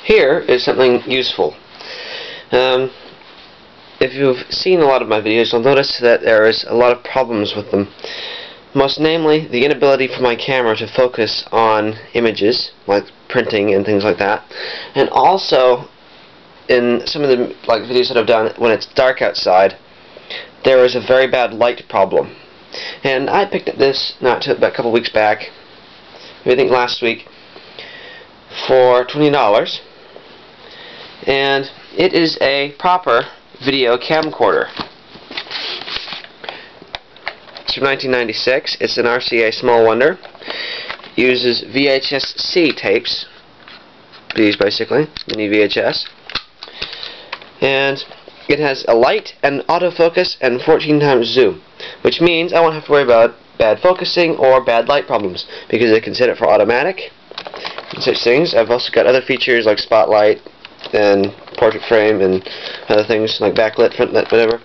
Here is something useful. If you've seen a lot of my videos, you'll notice that there is a lot of problems with them. Most namely, the inability for my camera to focus on images, like printing and things like that. And also, in some of the videos that I've done, when it's dark outside, there is a very bad light problem. And I picked up this about a couple weeks back, I think last week, for $20. And it is a proper video camcorder. It's from 1996. It's an RCA SmallWonder. Uses VHS-C tapes. These basically, mini VHS. And it has a light and autofocus and 14 times zoom, which means I won't have to worry about bad focusing or bad light problems because it can set it for automatic and such things. I've also got other features like spotlight and portrait frame and other things like backlit, frontlit, whatever.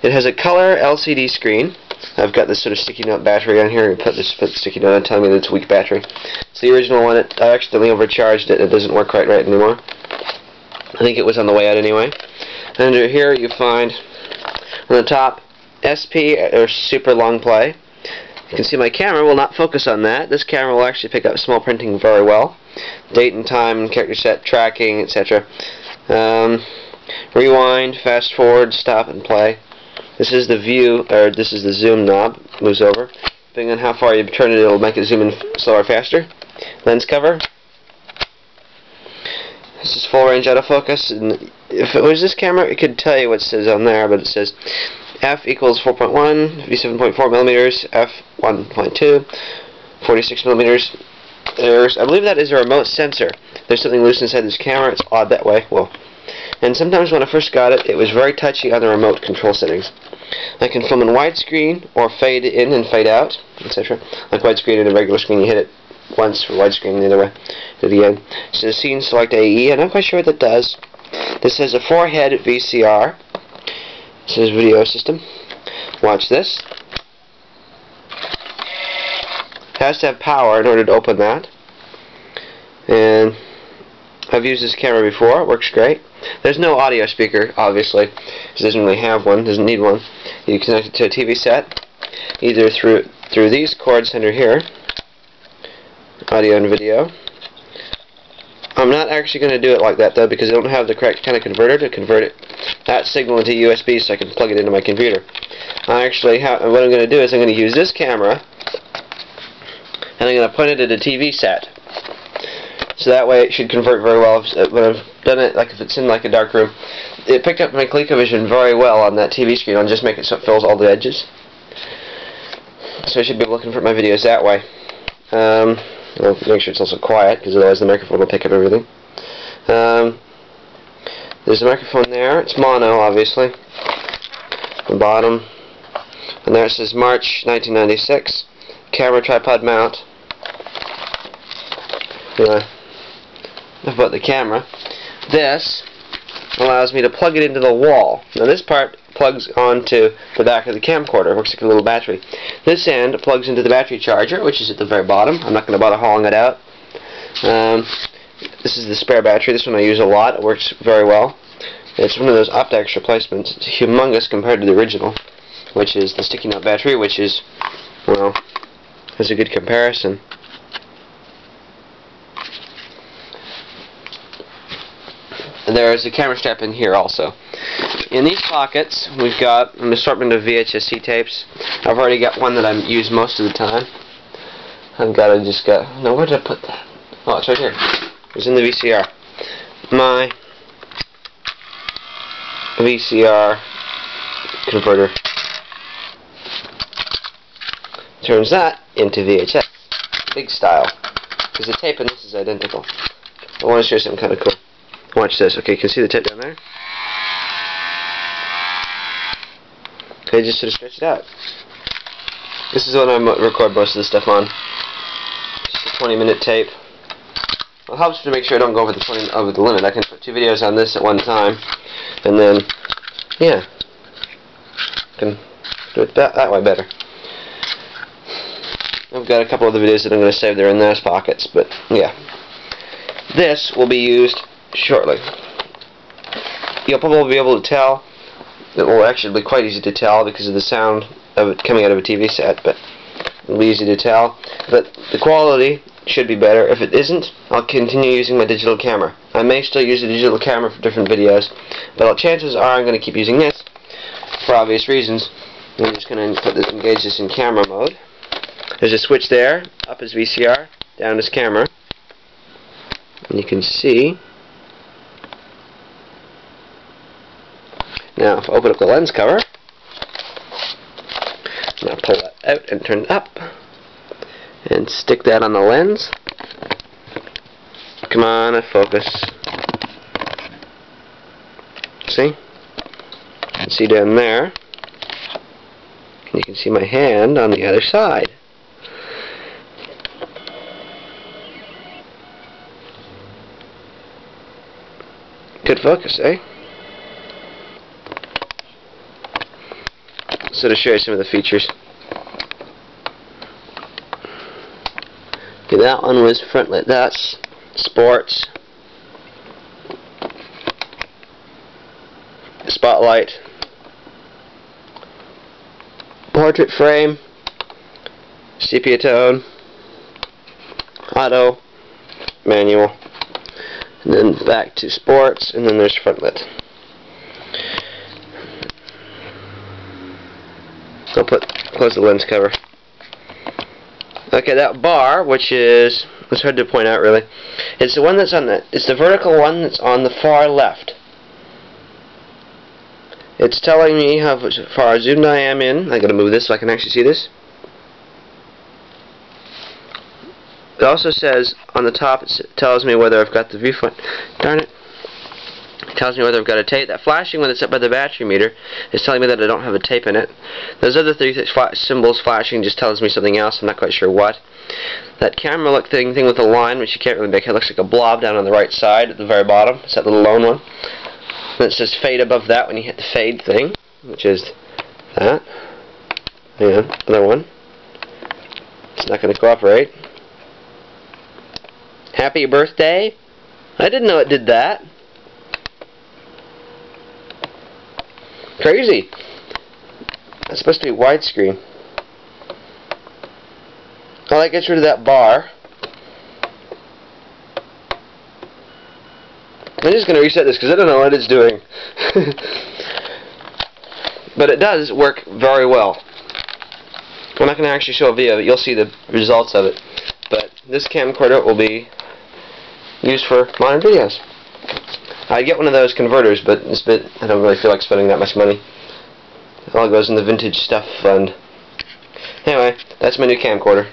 It has a color LCD screen. I've got this sort of sticky note battery on here. You put sticky note on telling me that it's a weak battery. It's the original one. I accidentally overcharged it. It doesn't work quite right anymore. I think it was on the way out anyway. Under here you find on the top SP or super long play. You can see my camera will not focus on that. This camera will actually pick up small printing very well. Date and time, character set, tracking, etc. Rewind, fast forward, stop and play. This is the view, or this is the zoom knob. Moves over. Depending on how far you turn it, it'll make it zoom in slower or faster. Lens cover. This is full range autofocus. And if it was this camera, it could tell you what it says on there, but it says f equals 4.1, v7.4 millimeters, f 1.2, 46 millimeters. I believe that is a remote sensor. There's something loose inside this camera. It's odd that way. Well, and sometimes when I first got it, it was very touchy on the remote control settings. I can film in widescreen or fade in and fade out, etc. Like widescreen in a regular screen, you hit it once for widescreen, the other way. Do it again. It says scene select AE, and I'm quite sure what that does. This has a 4-head VCR. It says video system. Watch this. It has to have power in order to open that. And I've used this camera before. It works great. There's no audio speaker, obviously. It doesn't really have one. Doesn't need one. You connect it to a TV set, either through these cords under here, audio and video. I'm not actually going to do it like that though, because I don't have the correct kind of converter to convert that signal into USB so I can plug it into my computer. What I'm going to do is I'm going to use this camera and I'm going to point it at a TV set. So that way it should convert very well. When I've done it, like if it's in like a dark room, it picked up my ColecoVision very well on that TV screen. I'll just make it so it fills all the edges. So I should be able to convert my videos that way. I'll make sure it's also quiet, because otherwise the microphone will pick up everything. There's a microphone there. It's mono, obviously. The bottom. And there it says March 1996. Camera tripod mount. Enough about the camera. This allows me to plug it into the wall. Now this part plugs onto the back of the camcorder. It works like a little battery. This end plugs into the battery charger, which is at the very bottom. I'm not going to bother hauling it out. This is the spare battery. This one I use a lot. It works very well. It's one of those optics replacements. It's humongous compared to the original, which is the sticky note battery, which is, well, is a good comparison. And there is a camera strap in here also. In these pockets, we've got an assortment of VHS-C tapes. I've already got one that I use most of the time. No, where did I put that? Oh, it's right here. It's in the VCR. My VCR converter turns that into VHS. Big style. Because the tape in this is identical. I want to show you something kind of cool. Watch this. Okay, you can see the tip down there? Okay, just sort of stretch it out. This is what I record most of the stuff on. Just a 20-minute tape. Well, it helps to make sure I don't go over the limit. I can put 2 videos on this at one time, and then, yeah, I can do it that way better. I've got a couple of the videos that I'm going to save there in those pockets, but yeah. This will be used shortly. You'll probably be able to tell. It will actually be quite easy to tell because of the sound of it coming out of a TV set, but it'll be easy to tell. But the quality should be better. If it isn't, I'll continue using my digital camera. I may still use a digital camera for different videos, but chances are I'm going to keep using this for obvious reasons. I'm just going to engage this in camera mode. There's a switch there. Up is VCR, down is camera. And you can see. Now, if I open up the lens cover, now pull that out and turn it up, and stick that on the lens. Come on, focus. See? You can see down there, and you can see my hand on the other side. Good focus, eh? So to show you some of the features. Okay, that one was frontlit. That's sports, spotlight, portrait frame, sepia tone, auto, manual, and then back to sports, and then there's frontlit. I'll close the lens cover. Okay, that bar, which is, it's hard to point out really, it's the one that's on it's the vertical one that's on the far left. It's telling me how far zoomed I am in. I gotta move this so I can actually see this. It also says on the top, it tells me whether I've got the viewfinder. Darn it. It tells me whether I've got a tape. That flashing when it's up by the battery meter is telling me that I don't have a tape in it. Those other three symbols flashing just tells me something else. I'm not quite sure what. That camera look thing with the line, which you can't really make out, looks like a blob down on the right side at the very bottom. It's that little lone one. And it says fade above that when you hit the fade thing, which is that. Yeah, other one. It's not going to cooperate. Happy birthday? I didn't know it did that. Crazy. That's supposed to be widescreen. Oh, that gets rid of that bar. I'm just going to reset this because I don't know what it's doing. But it does work very well. I'm not going to actually show a video, but you'll see the results of it. But this camcorder will be used for modern videos. I'd get one of those converters, but I don't really feel like spending that much money. It all goes in the vintage stuff fund. Anyway, that's my new camcorder.